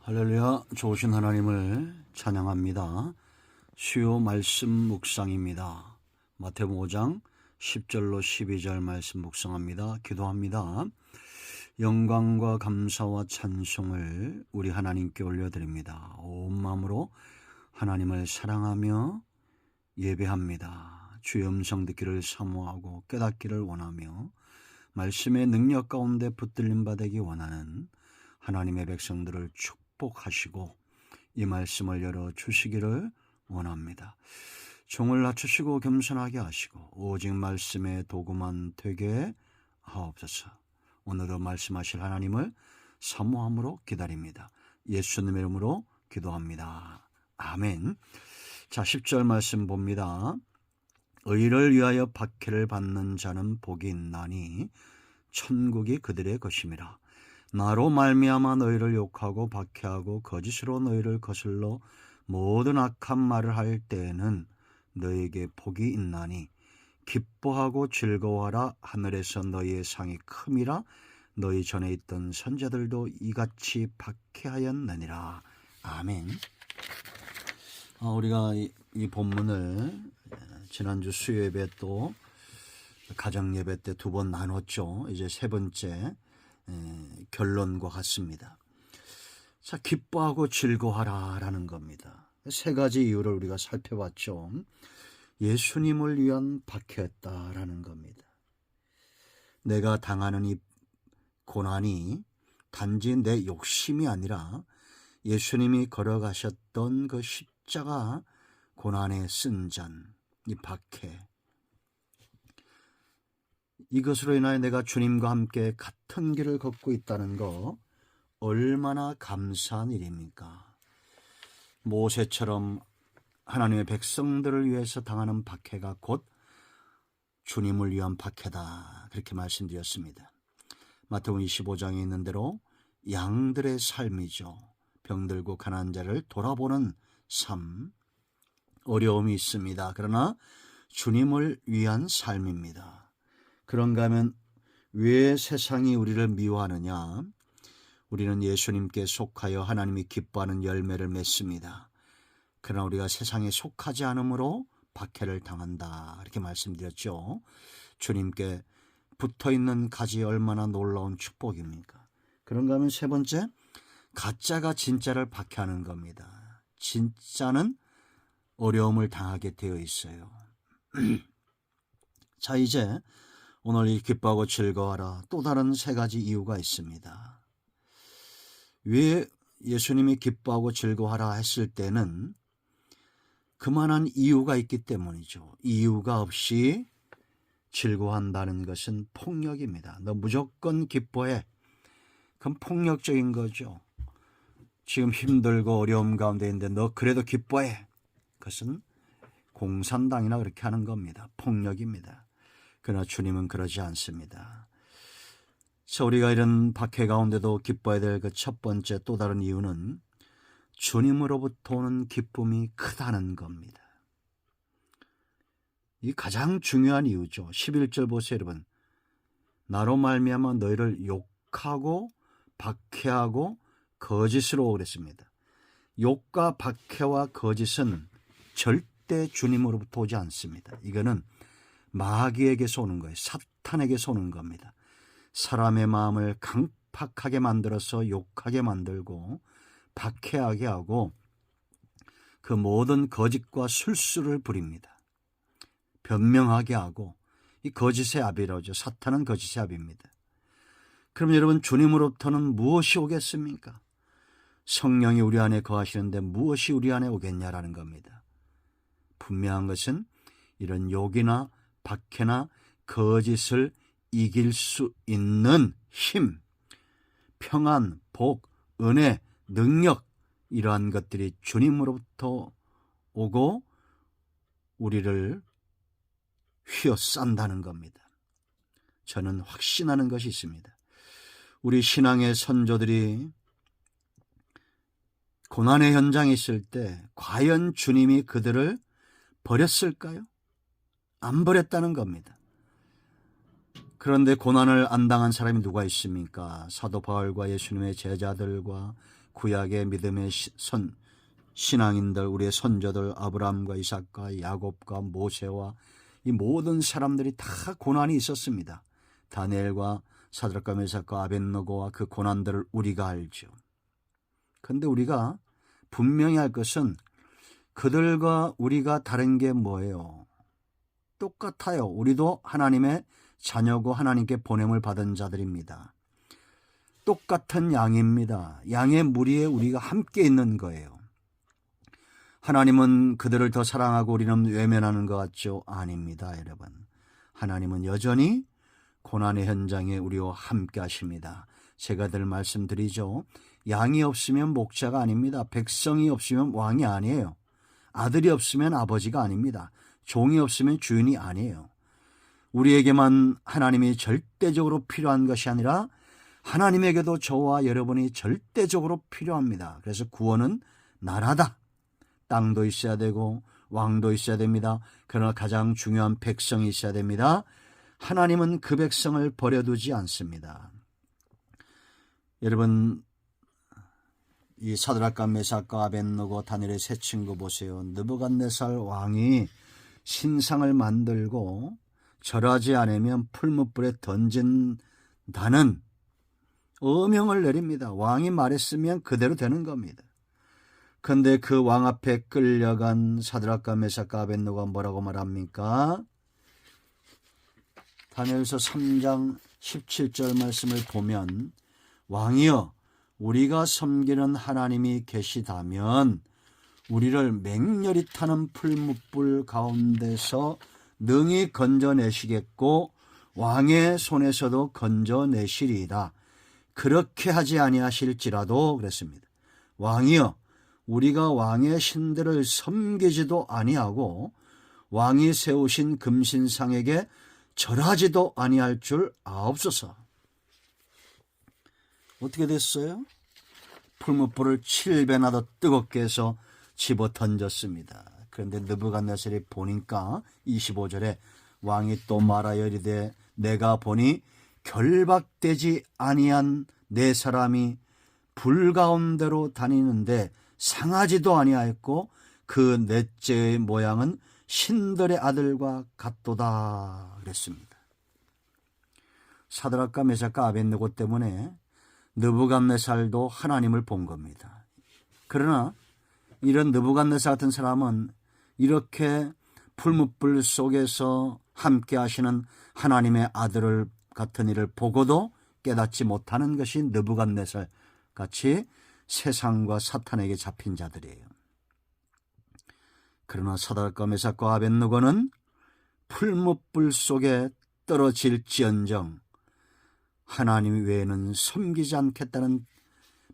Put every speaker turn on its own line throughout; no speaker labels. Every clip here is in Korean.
할렐루야. 좋으신 하나님을 찬양합니다. 수요 말씀 묵상입니다. 마태복음 5장 10절로 12절 말씀 묵상합니다. 기도합니다. 영광과 감사와 찬송을 우리 하나님께 올려드립니다. 온 마음으로 하나님을 사랑하며 예배합니다. 주의 음성 듣기를 사모하고 깨닫기를 원하며 말씀의 능력 가운데 붙들림 받기 원하는 하나님의 백성들을 축복하시고 이 말씀을 열어주시기를 원합니다. 종을 낮추시고 겸손하게 하시고 오직 말씀의 도구만 되게 하옵소서. 오늘도 말씀하실 하나님을 사모함으로 기다립니다. 예수님의 이름으로 기도합니다. 아멘. 자, 10절 말씀 봅니다. 의를 위하여 박해를 받는 자는 복이 있나니 천국이 그들의 것임이라. 나로 말미암아 너희를 욕하고 박해하고 거짓으로 너희를 거슬러 모든 악한 말을 할 때에는 너희에게 복이 있나니 기뻐하고 즐거워하라. 하늘에서 너희의 상이 큼이라. 너희 전에 있던 선자들도 이같이 박해하였느니라. 아멘. 우리가 이 본문을 지난주 수요예배 또 가정예배 때 2번 나눴죠. 이제 세 번째 결론과 같습니다. 자, 기뻐하고 즐거워하라 라는 겁니다. 세 가지 이유를 우리가 살펴봤죠. 예수님을 위한 박해였다라는 겁니다. 내가 당하는 이 고난이 단지 내 욕심이 아니라 예수님이 걸어가셨던 그 십자가 고난의 쓴잔, 이 박해, 이것으로 인하여 내가 주님과 함께 같은 길을 걷고 있다는 거 얼마나 감사한 일입니까? 모세처럼 하나님의 백성들을 위해서 당하는 박해가 곧 주님을 위한 박해다, 그렇게 말씀드렸습니다. 마태복음 25장에 있는 대로 양들의 삶이죠. 병들고 가난한 자를 돌아보는 삶, 어려움이 있습니다. 그러나 주님을 위한 삶입니다. 그런가 하면 왜 세상이 우리를 미워하느냐? 우리는 예수님께 속하여 하나님이 기뻐하는 열매를 맺습니다. 그러나 우리가 세상에 속하지 않으므로 박해를 당한다, 이렇게 말씀드렸죠. 주님께 붙어있는 가지 얼마나 놀라운 축복입니까? 그런가 하면 세 번째, 가짜가 진짜를 박해하는 겁니다. 진짜는 어려움을 당하게 되어 있어요. 자, 이제 오늘 이 기뻐하고 즐거워하라, 또 다른 세 가지 이유가 있습니다. 왜 예수님이 기뻐하고 즐거워하라 했을 때는 그만한 이유가 있기 때문이죠. 이유가 없이 즐거워한다는 것은 폭력입니다. 너 무조건 기뻐해. 그건 폭력적인 거죠. 지금 힘들고 어려움 가운데 있는데 너 그래도 기뻐해. 그것은 공산당이나 그렇게 하는 겁니다. 폭력입니다. 그러나 주님은 그러지 않습니다. 그래서 우리가 이런 박해 가운데도 기뻐해야 될 그 첫 번째 또 다른 이유는 주님으로부터 오는 기쁨이 크다는 겁니다. 이 가장 중요한 이유죠. 11절 보세요, 여러분. 나로 말미암아 너희를 욕하고 박해하고 거짓으로 그랬습니다. 욕과 박해와 거짓은 절대 주님으로부터 오지 않습니다. 이거는 마귀에게서 오는 거예요. 사탄에게서 오는 겁니다. 사람의 마음을 강팍하게 만들어서 욕하게 만들고 박해하게 하고 그 모든 거짓과 술수를 부립니다. 변명하게 하고, 이 거짓의 아비라죠. 사탄은 거짓의 아비입니다. 그럼 여러분, 주님으로부터는 무엇이 오겠습니까? 성령이 우리 안에 거하시는데 무엇이 우리 안에 오겠냐라는 겁니다. 분명한 것은 이런 욕이나 박해나 거짓을 이길 수 있는 힘, 평안, 복, 은혜, 능력, 이러한 것들이 주님으로부터 오고 우리를 휘어싼다는 겁니다. 저는 확신하는 것이 있습니다. 우리 신앙의 선조들이 고난의 현장에 있을 때 과연 주님이 그들을 버렸을까요? 안 버렸다는 겁니다. 그런데 고난을 안 당한 사람이 누가 있습니까? 사도 바울과 예수님의 제자들과 구약의 믿음의 신앙인들, 우리의 선조들 아브라함과 이삭과 야곱과 모세와 이 모든 사람들이 다 고난이 있었습니다. 다니엘과 사드락과 메삭과 아벳느고와 그 고난들을 우리가 알죠. 그런데 우리가 분명히 알 것은 그들과 우리가 다른 게 뭐예요? 똑같아요. 우리도 하나님의 자녀고 하나님께 보냄을 받은 자들입니다. 똑같은 양입니다. 양의 무리에 우리가 함께 있는 거예요. 하나님은 그들을 더 사랑하고 우리는 외면하는 것 같죠? 아닙니다, 여러분. 하나님은 여전히 고난의 현장에 우리와 함께 하십니다. 제가 늘 말씀드리죠. 양이 없으면 목자가 아닙니다. 백성이 없으면 왕이 아니에요. 아들이 없으면 아버지가 아닙니다. 종이 없으면 주인이 아니에요. 우리에게만 하나님이 절대적으로 필요한 것이 아니라 하나님에게도 저와 여러분이 절대적으로 필요합니다. 그래서 구원은 나라다. 땅도 있어야 되고 왕도 있어야 됩니다. 그러나 가장 중요한 백성이 있어야 됩니다. 하나님은 그 백성을 버려두지 않습니다. 여러분, 이 사드락과 메삭과 아벳느고 다니엘의 세 친구 보세요. 느부갓네살 왕이 신상을 만들고 절하지 않으면 풀무불에 던진다는 어명을 내립니다. 왕이 말했으면 그대로 되는 겁니다. 그런데 그 왕 앞에 끌려간 사드락과 메삭과 아벳느고가 뭐라고 말합니까? 다니엘서 3장 17절 말씀을 보면 왕이여 우리가 섬기는 하나님이 계시다면 우리를 맹렬히 타는 풀무불 가운데서 능히 건져내시겠고 왕의 손에서도 건져내시리이다. 그렇게 하지 아니하실지라도 그랬습니다. 왕이여 우리가 왕의 신들을 섬기지도 아니하고 왕이 세우신 금신상에게 절하지도 아니할 줄 아옵소서. 어떻게 됐어요? 풀무불을 7배나 더 뜨겁게 해서 집어 던졌습니다. 그런데 느부갓네살이 보니까 25절에 왕이 또 말하여 이르되 내가 보니 결박되지 아니한 네 사람이 불 가운데로 다니는데 상하지도 아니하였고 그 넷째의 모양은 신들의 아들과 같도다 그랬습니다. 사드락과 메삭과 아벳느고 때문에 느부갓네살도 하나님을 본 겁니다. 그러나 이런 느부갓네살 같은 사람은 이렇게 풀무불 속에서 함께 하시는 하나님의 아들을 같은 이를 보고도 깨닫지 못하는 것이 느부갓네살 같이 세상과 사탄에게 잡힌 자들이에요. 그러나 사드락과 메삭과 아벳느고는 풀무불 속에 떨어질지언정 하나님 외에는 섬기지 않겠다는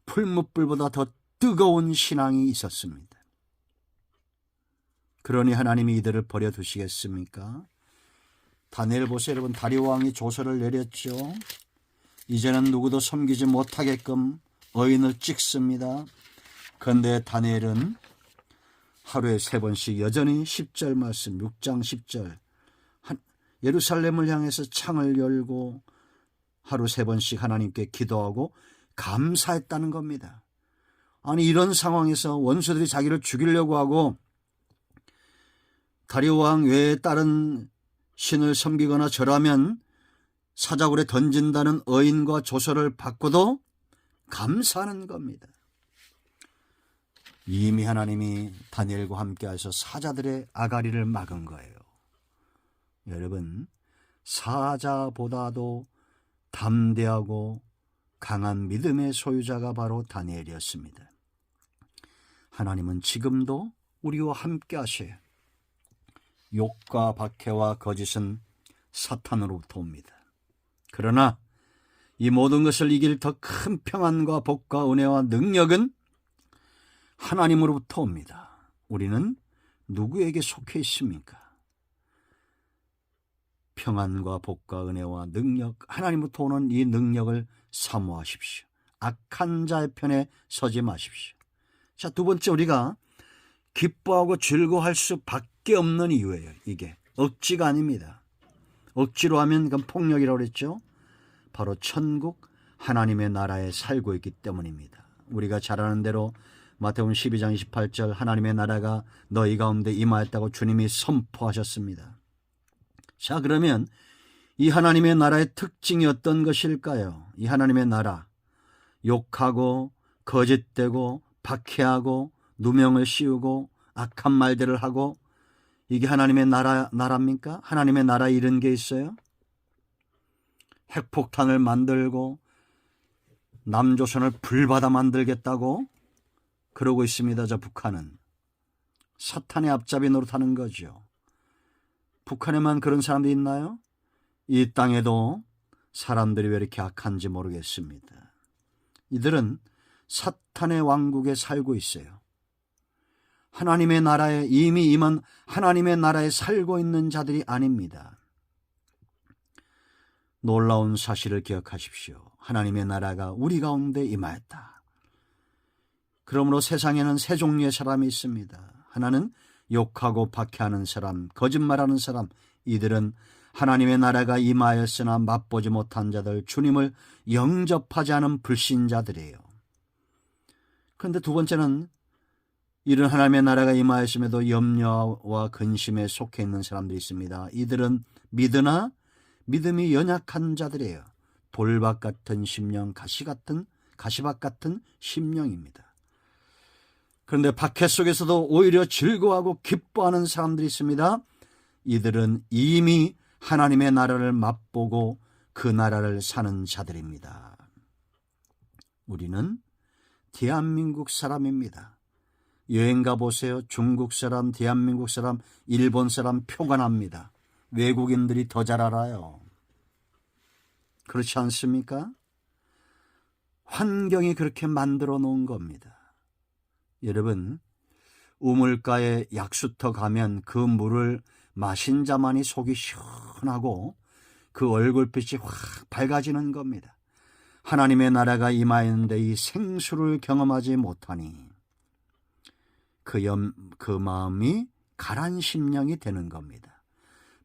풀무불보다 더 뜨거운 신앙이 있었습니다. 그러니 하나님이 이들을 버려두시겠습니까? 다니엘 보세요. 여러분, 다리오 왕이 조서를 내렸죠. 이제는 누구도 섬기지 못하게끔 어인을 찍습니다. 그런데 다니엘은 하루에 3번씩 여전히 10절 말씀 6장 10절 예루살렘을 향해서 창을 열고 하루 3번씩 하나님께 기도하고 감사했다는 겁니다. 아니 이런 상황에서 원수들이 자기를 죽이려고 하고 다리오 왕 외에 다른 신을 섬기거나 절하면 사자굴에 던진다는 어인과 조서를 받고도 감사하는 겁니다. 이미 하나님이 다니엘과 함께 하셔서 사자들의 아가리를 막은 거예요. 여러분, 사자보다도 담대하고 강한 믿음의 소유자가 바로 다니엘이었습니다. 하나님은 지금도 우리와 함께 하셔요. 욕과 박해와 거짓은 사탄으로부터 옵니다. 그러나 이 모든 것을 이길 더 큰 평안과 복과 은혜와 능력은 하나님으로부터 옵니다. 우리는 누구에게 속해 있습니까? 평안과 복과 은혜와 능력, 하나님부터 오는 이 능력을 사모하십시오. 악한 자의 편에 서지 마십시오. 자, 두 번째, 우리가 기뻐하고 즐거워할 수밖에 없는 이유예요. 이게 억지가 아닙니다. 억지로 하면 그건 폭력이라고 그랬죠. 바로 천국 하나님의 나라에 살고 있기 때문입니다. 우리가 잘 아는 대로 마태복음 12장 28절 하나님의 나라가 너희 가운데 임하였다고 주님이 선포하셨습니다. 자, 그러면 이 하나님의 나라의 특징이 어떤 것일까요? 이 하나님의 나라, 욕하고 거짓되고 박해하고 누명을 씌우고 악한 말들을 하고, 이게 하나님의 나라입니까? 하나님의 나라에 이런 게 있어요? 핵폭탄을 만들고 남조선을 불바다 만들겠다고 그러고 있습니다. 저 북한은 사탄의 앞잡이 노릇하는 거죠. 북한에만 그런 사람들이 있나요? 이 땅에도 사람들이 왜 이렇게 악한지 모르겠습니다. 이들은 사탄의 왕국에 살고 있어요. 하나님의 나라에 이미 임한 하나님의 나라에 살고 있는 자들이 아닙니다. 놀라운 사실을 기억하십시오. 하나님의 나라가 우리 가운데 임하였다. 그러므로 세상에는 세 종류의 사람이 있습니다. 하나는 욕하고 박해하는 사람, 거짓말하는 사람. 이들은 하나님의 나라가 임하였으나 맛보지 못한 자들, 주님을 영접하지 않은 불신자들이에요. 그런데 두 번째는 이런 하나님의 나라가 임하였음에도 염려와 근심에 속해 있는 사람들이 있습니다. 이들은 믿으나 믿음이 연약한 자들이에요. 돌박 같은 심령, 가시밭 같은 심령입니다. 그런데 박해 속에서도 오히려 즐거워하고 기뻐하는 사람들이 있습니다. 이들은 이미 하나님의 나라를 맛보고 그 나라를 사는 자들입니다. 우리는 대한민국 사람입니다. 여행 가보세요. 중국 사람, 대한민국 사람, 일본 사람 표가 납니다. 외국인들이 더 잘 알아요. 그렇지 않습니까? 환경이 그렇게 만들어 놓은 겁니다. 여러분, 우물가에 약수터 가면 그 물을 마신 자만이 속이 시원하고 그 얼굴빛이 확 밝아지는 겁니다. 하나님의 나라가 임하였는데 이 생수를 경험하지 못하니 그 마음이 가란 심령이 되는 겁니다.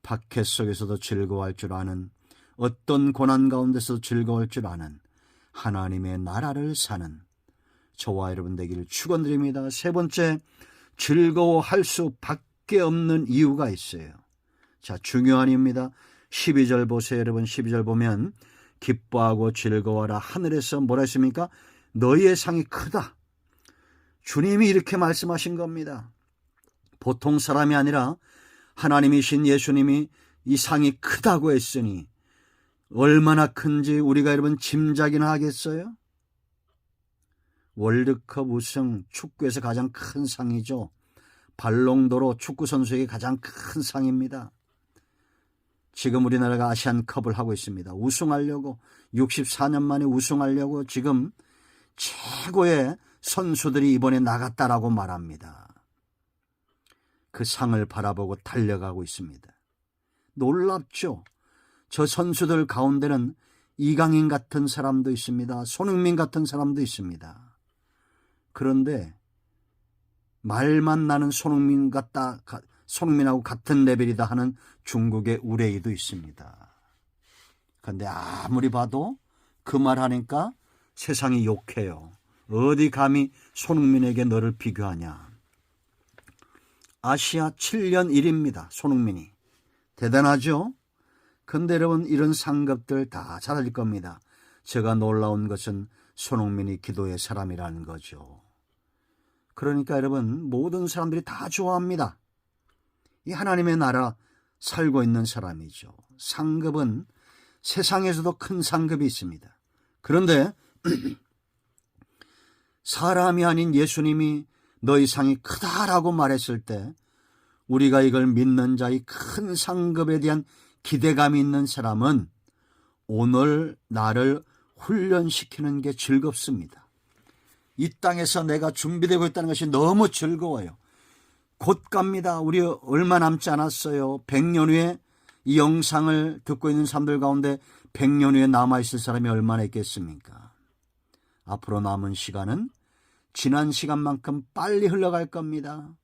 박해 속에서도 즐거워할 줄 아는, 어떤 고난 가운데서도 즐거울 줄 아는 하나님의 나라를 사는 저와 여러분 되기를 축원드립니다. 세 번째, 즐거워할 수밖에 없는 이유가 있어요. 자, 중요한 이유입니다. 12절 보세요. 여러분, 12절 보면 기뻐하고 즐거워하라. 하늘에서 뭐라 했습니까? 너희의 상이 크다. 주님이 이렇게 말씀하신 겁니다. 보통 사람이 아니라 하나님이신 예수님이 이 상이 크다고 했으니 얼마나 큰지 우리가 여러분 짐작이나 하겠어요? 월드컵 우승, 축구에서 가장 큰 상이죠. 발롱도로 축구선수에게 가장 큰 상입니다. 지금 우리나라가 아시안컵을 하고 있습니다. 우승하려고 64년 만에 우승하려고 지금 최고의 선수들이 이번에 나갔다라고 말합니다. 그 상을 바라보고 달려가고 있습니다. 놀랍죠? 저 선수들 가운데는 이강인 같은 사람도 있습니다. 손흥민 같은 사람도 있습니다. 그런데 말만 나는 손흥민하고 같은 레벨이다 하는 중국의 우레이도 있습니다. 그런데 아무리 봐도 그 말하니까 세상이 욕해요. 어디 감히 손흥민에게 너를 비교하냐. 아시아 7년 1위입니다. 손흥민이. 대단하죠? 근데 여러분, 이런 상급들 다 잘 알 겁니다. 제가 놀라운 것은 손흥민이 기도의 사람이라는 거죠. 그러니까 여러분, 모든 사람들이 다 좋아합니다. 이 하나님의 나라 살고 있는 사람이죠. 상급은 세상에서도 큰 상급이 있습니다. 그런데 사람이 아닌 예수님이 너희 상이 크다라고 말했을 때 우리가 이걸 믿는 자의 큰 상급에 대한 기대감이 있는 사람은 오늘 나를 훈련시키는 게 즐겁습니다. 이 땅에서 내가 준비되고 있다는 것이 너무 즐거워요. 곧 갑니다. 우리 얼마 남지 않았어요. 100년 후에 이 영상을 듣고 있는 사람들 가운데 100년 후에 남아있을 사람이 얼마나 있겠습니까? 앞으로 남은 시간은 지난 시간만큼 빨리 흘러갈 겁니다.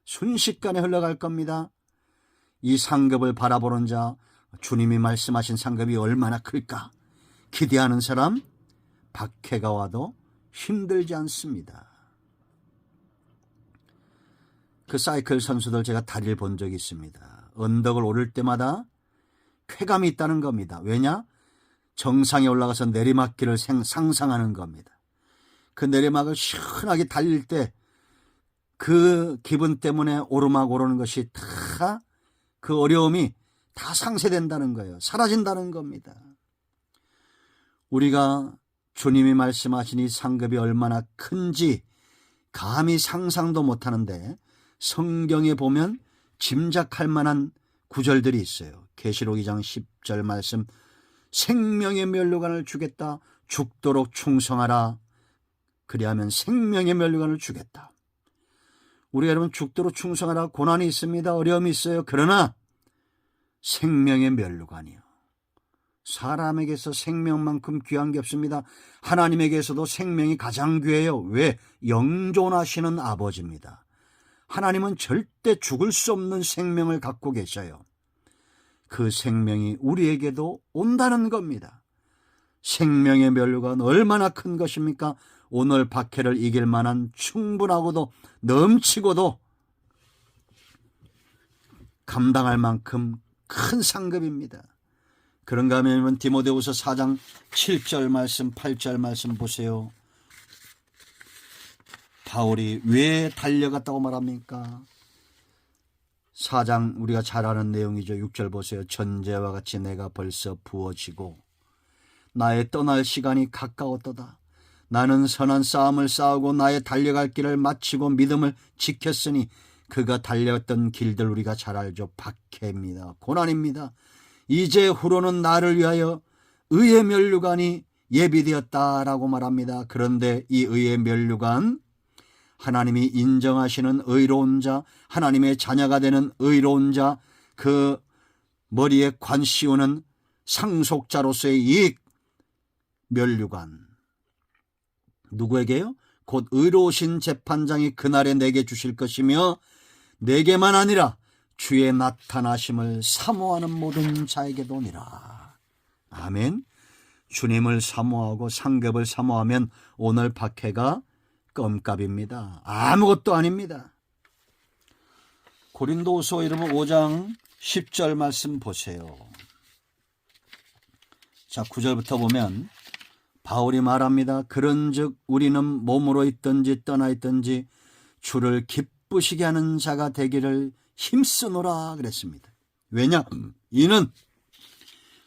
순식간에 흘러갈 겁니다. 이 상급을 바라보는 자, 주님이 말씀하신 상급이 얼마나 클까? 기대하는 사람, 박해가 와도 힘들지 않습니다. 그 사이클 선수들 제가 다리를 본 적이 있습니다. 언덕을 오를 때마다 쾌감이 있다는 겁니다. 왜냐? 정상에 올라가서 내리막길을 상상하는 겁니다. 그 내리막을 시원하게 달릴 때 그 기분 때문에 오르막 오르는 것이 다 그 어려움이 다 상쇄된다는 거예요. 사라진다는 겁니다. 우리가 주님이 말씀하신 이 상급이 얼마나 큰지 감히 상상도 못하는데 성경에 보면 짐작할 만한 구절들이 있어요. 계시록 2장 10절 말씀, 생명의 면류관을 주겠다. 죽도록 충성하라. 그리하면 생명의 면류관을 주겠다. 우리가 여러분 죽도록 충성하라. 고난이 있습니다. 어려움이 있어요. 그러나 생명의 면류관이요. 사람에게서 생명만큼 귀한 게 없습니다. 하나님에게서도 생명이 가장 귀해요. 왜? 영존하시는 아버지입니다. 하나님은 절대 죽을 수 없는 생명을 갖고 계셔요. 그 생명이 우리에게도 온다는 겁니다. 생명의 면류관 얼마나 큰 것입니까? 오늘 박해를 이길 만한 충분하고도 넘치고도 감당할 만큼 큰 상급입니다. 그런가 하면 디모데후서 4장 7절 말씀 8절 말씀 보세요. 바울이 왜 달려갔다고 말합니까? 4장 우리가 잘 아는 내용이죠. 6절 보세요. 전제와 같이 내가 벌써 부어지고 나의 떠날 시간이 가까웠도다. 나는 선한 싸움을 싸우고 나의 달려갈 길을 마치고 믿음을 지켰으니 그가 달렸던 길들 우리가 잘 알죠. 박해입니다. 고난입니다. 이제 후로는 나를 위하여 의의 면류관이 예비되었다라고 말합니다. 그런데 이 의의 면류관, 하나님이 인정하시는 의로운 자, 하나님의 자녀가 되는 의로운 자, 그 머리에 관 씌우는 상속자로서의 이 면류관, 누구에게요? 곧 의로우신 재판장이 그날에 내게 주실 것이며 내게만 아니라 주의 나타나심을 사모하는 모든 자에게도니라. 아멘. 주님을 사모하고 상급을 사모하면 오늘 박해가 껌값입니다. 아무것도 아닙니다. 고린도후서 여러분 5장 10절 말씀 보세요. 자, 9절부터 보면 바울이 말합니다. 그런즉 우리는 몸으로 있든지 떠나 있든지 주를 기쁘시게 하는 자가 되기를 힘쓰노라 그랬습니다. 왜냐? 이는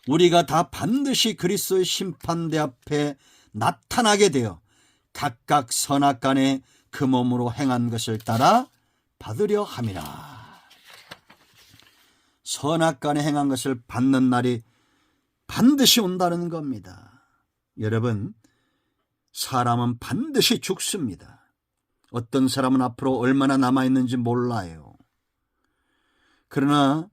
우리가 다 반드시 그리스도의 심판대 앞에 나타나게 되어 각각 선악간에 그 몸으로 행한 것을 따라 받으려 함이라. 선악간에 행한 것을 받는 날이 반드시 온다는 겁니다. 여러분, 사람은 반드시 죽습니다. 어떤 사람은 앞으로 얼마나 남아있는지 몰라요. 그러나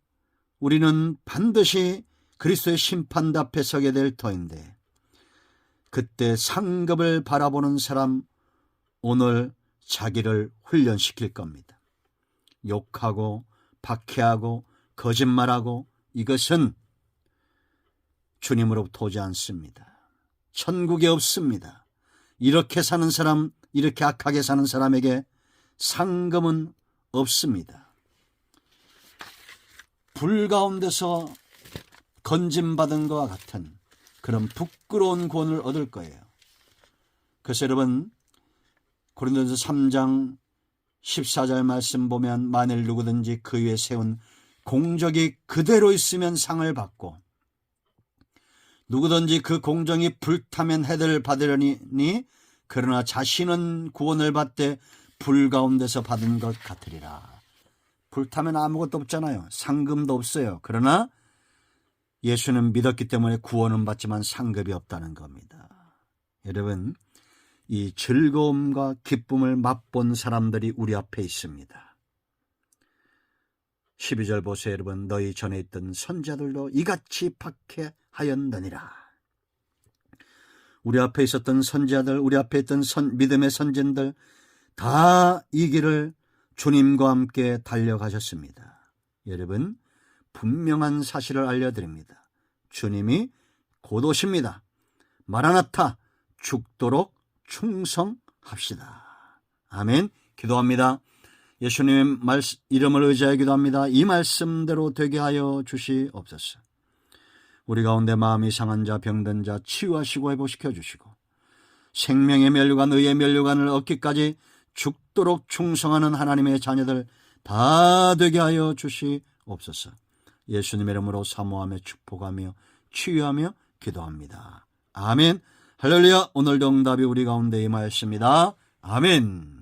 우리는 반드시 그리스도의 심판대 앞에 서게 될 터인데 그때 상급을 바라보는 사람 오늘 자기를 훈련시킬 겁니다. 욕하고 박해하고 거짓말하고 이것은 주님으로부터 오지 않습니다. 천국에 없습니다. 이렇게 사는 사람, 이렇게 악하게 사는 사람에게 상급은 없습니다. 불 가운데서 건짐받은 것과 같은 그런 부끄러운 구원을 얻을 거예요. 그래서 여러분 고린도전서 3장 14절 말씀 보면 만일 누구든지 그 위에 세운 공적이 그대로 있으면 상을 받고 누구든지 그 공정이 불타면 해를 받으려니 그러나 자신은 구원을 받되 불 가운데서 받은 것 같으리라. 불타면 아무것도 없잖아요. 상금도 없어요. 그러나 예수는 믿었기 때문에 구원은 받지만 상급이 없다는 겁니다. 여러분, 이 즐거움과 기쁨을 맛본 사람들이 우리 앞에 있습니다. 12절 보세요. 여러분, 너희 전에 있던 선자들도 이같이 박해하였느니라. 우리 앞에 있었던 선지자들, 우리 앞에 있던 믿음의 선진들 다 이 길을 주님과 함께 달려가셨습니다. 여러분, 분명한 사실을 알려드립니다. 주님이 곧 오십니다. 마라나타, 죽도록 충성합시다. 아멘. 기도합니다. 예수님의 이름을 의지하여 기도합니다. 이 말씀대로 되게 하여 주시옵소서. 우리 가운데 마음이 상한 자, 병든 자 치유하시고 회복시켜 주시고 생명의 면류관, 의의 면류관을 얻기까지 죽도록 충성하는 하나님의 자녀들 다 되게 하여 주시옵소서. 예수님의 이름으로 사모하며 축복하며 치유하며 기도합니다. 아멘. 할렐루야. 오늘도 응답이 우리 가운데 임하였습니다. 아멘.